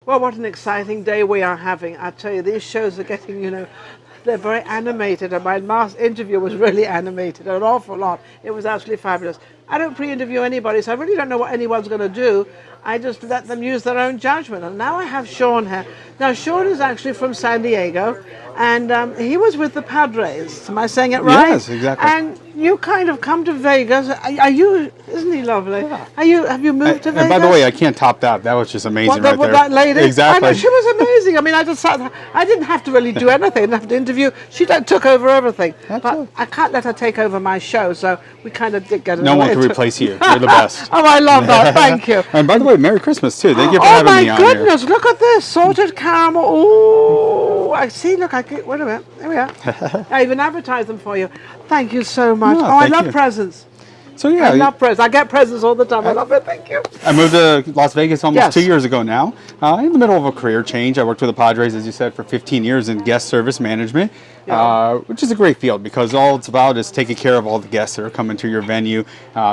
Well, what an exciting day we are having. I tell you, these shows are getting, they're very animated, and my last interview was really animated, an awful lot. It was absolutely fabulous. I don't pre-interview anybody, so I really don't know what anyone's going to do. I just let them use their own judgment. And now I have Shawn here. Now, Shawn is actually from San Diego, and he was with the Padres. Am I saying it right? Yes, exactly. And you kind of come to Vegas. Are you? Isn't he lovely? Yeah. Have you moved to Vegas? And by the way, I can't top that. That was just amazing right there. That lady? Exactly. I know, she was amazing. I mean, I just sat there. I didn't have to really do anything. I didn't have to interview. She took over everything. Absolutely. But I can't let her take over my show, so we kind of did get it. No one can replace you. You're the best. Oh, I love that. Thank you. And by the way, Merry Christmas too. Thank you for having me on here. Oh my goodness! Look at this salted caramel. Oh, I see. Look, wait a minute. There we are. I even advertised them for you. Thank you so much. No, I love you. presents. So yeah, I love presents. I get presents all the time. I love it. Thank you. I moved to Las Vegas almost Yes. 2 years ago now. In the middle of a career change, I worked with the Padres, as you said, for 15 years in guest service management, which is a great field because all it's about is taking care of all the guests that are coming to your venue,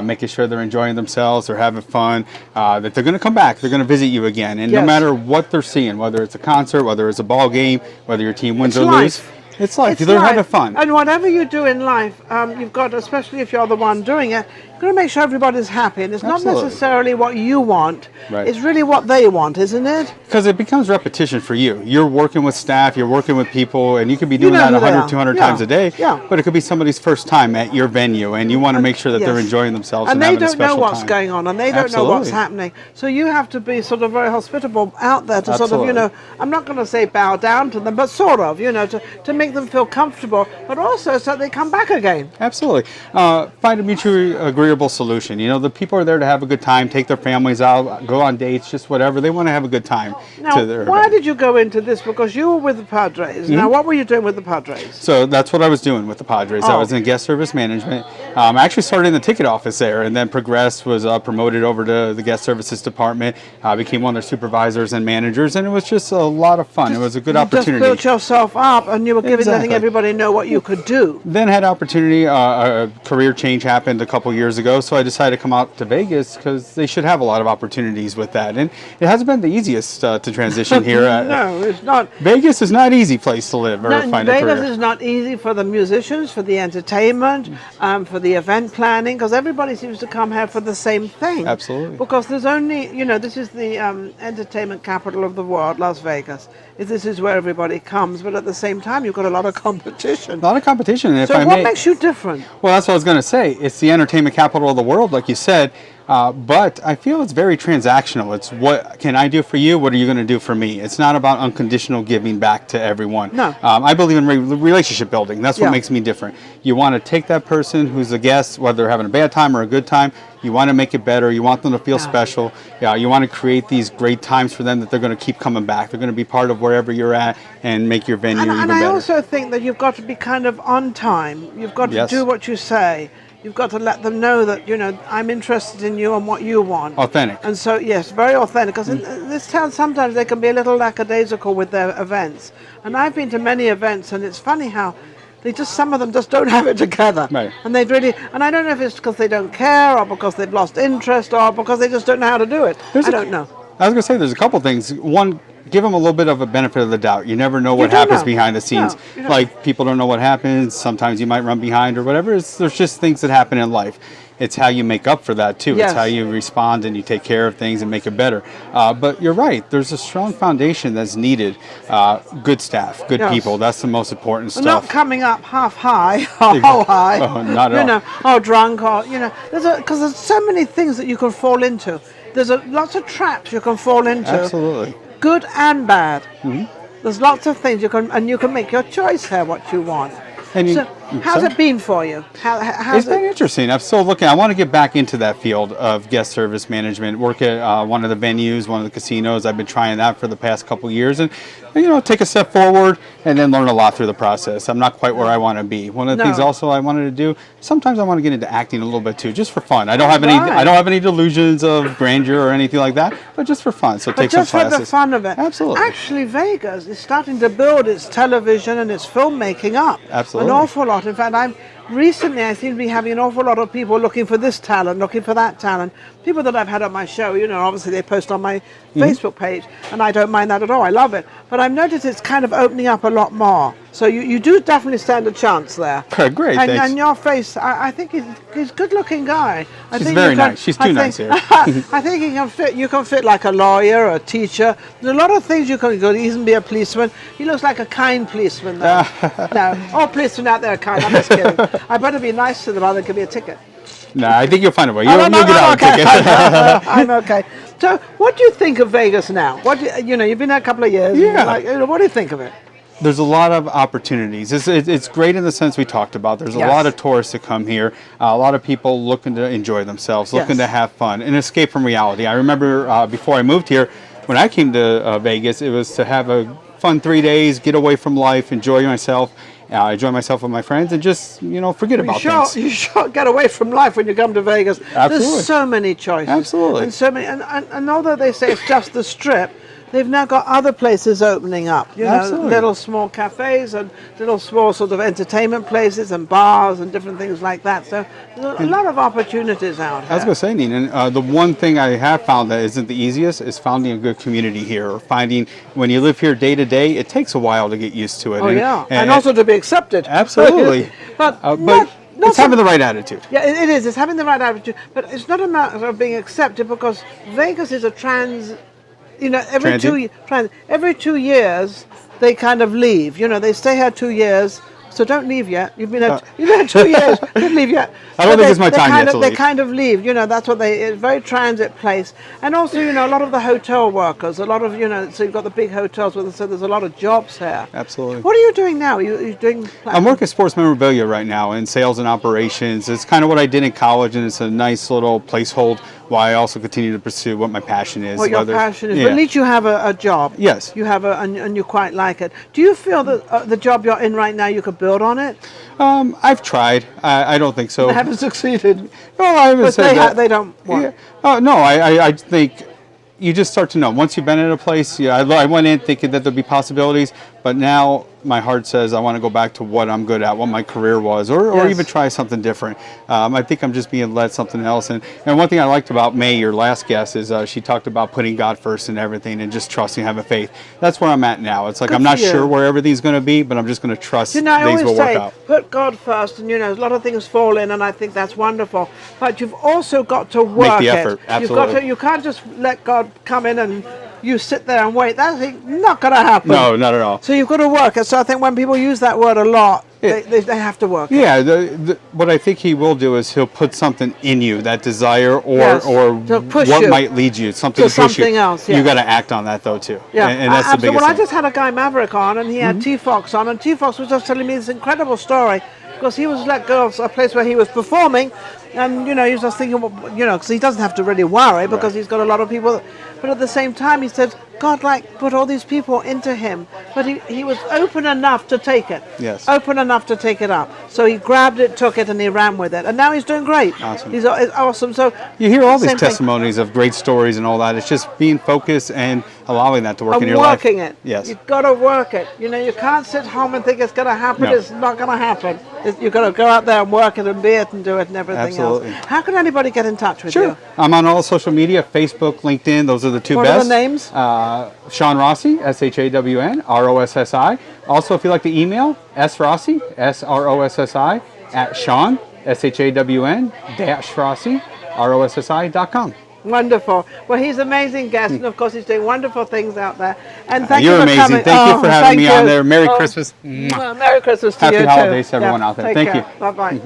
making sure they're enjoying themselves, they're having fun, that they're going to come back, they're going to visit you again, and no matter what they're seeing, whether it's a concert, whether it's a ball game, whether your team wins or lose. It's life. They're having fun. And whatever you do in life, you've got, especially if you're the one doing it, you've got to make sure everybody's happy. And it's not necessarily what you want. Right. It's really what they want, isn't it? Because it becomes repetition for you. You're working with staff, you're working with people, and you could be doing that 100, 200 times a day. Yeah. But it could be somebody's first time at your venue, and you want to make sure that they're enjoying themselves and having a special time. And they don't know what's going on, and they don't know what's happening. So you have to be sort of very hospitable out there to sort of, I'm not going to say bow down to them, but sort of, to make them feel comfortable, but also so they come back again. Absolutely. Find a mutually agreeable solution. The people are there to have a good time, take their families out, go on dates, just whatever. They want to have a good time. Now, why did you go into this? Because you were with the Padres. Now, what were you doing with the Padres? So that's what I was doing with the Padres. I was in guest service management. I actually started in the ticket office there and then progressed, was promoted over to the guest services department, became one of their supervisors and managers, and it was just a lot of fun. It was a good opportunity. You just built yourself up, and you were letting everybody know what you could do. Then had opportunity, a career change happened a couple years ago, so I decided to come out to Vegas because they should have a lot of opportunities with that. And it hasn't been the easiest to transition here. No, it's not. Vegas is not an easy place to live or find a career. Vegas is not easy for the musicians, for the entertainment, for the event planning, because everybody seems to come here for the same thing. Absolutely. Because there's only, this is the entertainment capital of the world, Las Vegas. This is where everybody comes, but at the same time, you've got a lot of competition. A lot of competition. And so what makes you different? Well, that's what I was going to say. It's the entertainment capital of the world, like you said. But I feel it's very transactional. It's what can I do for you? What are you going to do for me? It's not about unconditional giving back to everyone. No. I believe in relationship building. That's what makes me different. You want to take that person who's a guest, whether they're having a bad time or a good time, you want to make it better. You want them to feel special. You want to create these great times for them that they're going to keep coming back. They're going to be part of wherever you're at and make your venue even better. And I also think that you've got to be kind of on time. You've got to do what you say. You've got to let them know that, I'm interested in you and what you want. Authentic. And so, yes, very authentic. Because in this town, sometimes they can be a little lackadaisical with their events. And I've been to many events, and it's funny how some of them just don't have it together. Right. And and I don't know if it's because they don't care, or because they've lost interest, or because they just don't know how to do it. I don't know. I was going to say there's a couple things. One, give them a little bit of a benefit of the doubt. You never know what happens behind the scenes. No, like people don't know what happens. Sometimes you might run behind or whatever. There's just things that happen in life. It's how you make up for that too. Yes. It's how you respond and you take care of things and make it better. But you're right. There's a strong foundation that's needed. Good staff, good people. That's the most important stuff. Not coming up half high or whole high. Oh, not at all. Or drunk or because there's so many things that you can fall into. There's lots of traps you can fall into. Absolutely. Good and bad. There's lots of things you can make your choice here what you want. And how's it been for you? It's been interesting. I'm still looking. I want to get back into that field of guest service management. Work at one of the venues, one of the casinos. I've been trying that for the past couple of years, and take a step forward and then learn a lot through the process. I'm not quite where I want to be. One of the things also I wanted to do. Sometimes I want to get into acting a little bit too, just for fun. I don't have any. I don't have any delusions of grandeur or anything like that, but just for fun. So take some classes. Just for the fun of it. Absolutely. Actually, Vegas is starting to build its television and its filmmaking up. Absolutely. An awful lot. In fact, recently I seem to be having an awful lot of people looking for this talent, looking for that talent. People that I've had on my show, you know, obviously they post on my Facebook page, and I don't mind that at all. I love it. But I've noticed it's kind of opening up a lot more. So you do definitely stand a chance there. Great, and, thanks. And your face, I think he's a good-looking guy. She's very nice. She's too nice here. I think you can fit like a lawyer, a teacher. There's a lot of things you can go. Even be a policeman. He looks like a kind policeman, though. No, all policemen out there are kind. I'm just kidding. I better be nice to them, or they'll give me a ticket. No, I think you'll find a way. You'll get out of okay. ticket. I'm okay. So, what do you think of Vegas now? You know, you've been there a couple of years. Yeah. What do you think of it? There's a lot of opportunities. It's great in the sense we talked about. There's a lot of tourists that come here. A lot of people looking to enjoy themselves, looking to have fun, and escape from reality. I remember before I moved here, when I came to Vegas, it was to have a fun 3 days, get away from life, enjoy myself. Enjoy myself with my friends, and just forget about things. You sure get away from life when you come to Vegas. Absolutely. There's so many choices. Absolutely. And so many, and although they say it's just the Strip, they've now got other places opening up. You know, Absolutely. little small cafes and little small sort of entertainment places and bars and different things like that. So there's a lot of opportunities out here. I was going to say, Ninon, the one thing I have found that isn't the easiest is finding a good community here, or finding when you live here day to day, it takes a while to get used to it. Oh, and also to be accepted. Absolutely. but it's having the right attitude. Yeah, it is. It's having the right attitude. But it's not a matter of being accepted, because Vegas is a every 2 years they kind of leave. You know, they stay here 2 years. So don't leave yet. You've been here 2 years. Don't leave yet. I don't think it's my time yet to leave. They kind of leave. You know, that's what it's a very transit place. And also, you know, a lot of the hotel workers, a lot of, so you've got the big hotels so there's a lot of jobs here. Absolutely. What are you doing now? Are you doing? I'm working sports memorabilia right now in sales and operations. It's kind of what I did in college, and it's a nice little placehold while I also continue to pursue what my passion is. What your passion is. But at least you have a job. Yes. You have and you quite like it. Do you feel that the job you're in right now, you could build on it? I've tried. I don't think so. They haven't succeeded. No, I haven't said that. They don't want. Yeah. No, I think you just start to know. Once you've been in a place, I went in thinking that there'd be possibilities, but now my heart says I want to go back to what I'm good at, what my career was, or even try something different. I think I'm just being led something else. And one thing I liked about May, your last guest, is she talked about putting God first in everything and just trusting, having faith. That's where I'm at now. It's like I'm not sure where everything's going to be, but I'm just going to trust things will work out. Put God first, and a lot of things fall in, and I think that's wonderful. But you've also got to work Make the effort. Absolutely. You can't just let God come in and you sit there and wait. That's not going to happen. No, not at all. So you've got to work it. So I think when people use that word a lot, they have to work. Yeah, what I think he will do is he'll put something in you, that desire or what might lead you, something to push something you. else. You got to act on that though too. Yeah, and that's the biggest Well, I thing. just had a guy Maverick on, and he had T-Fox on, and T-Fox was just telling me this incredible story, because he was let go of a place where he was performing, and he was just thinking, because he doesn't have to really worry because he's got a lot of people. But at the same time, he said God put all these people into him, but he was open enough to take it. Yes. Open enough to take it up. So he grabbed it, took it, and he ran with it, and now he's doing great. Awesome. He's awesome. So you hear all these testimonies of great stories and all that. It's just being focused and allowing that to work in your life. Working it. Yes. You've got to work it. You can't sit home and think it's going to happen. No. It's not going to happen. You've got to go out there and work it and be it and do it and everything Absolutely. else. How can anybody get in touch with Sure. you? I'm on all social media, Facebook, LinkedIn. Those are the two What best. are the names? Shawn Rossi, SHAWN, ROSSI. Also, if you like to email, srossi, SROSSI, @Shawn, SHAWN, -Rossi, ROSSI.com. Wonderful. Well, he's an amazing guest, and of course, he's doing wonderful things out there. And thank you You're for amazing. coming. Thank you for having me on there. Merry Christmas. Merry Christmas to Happy you too. holidays to everyone out there. Take Thank care. you. Bye-bye.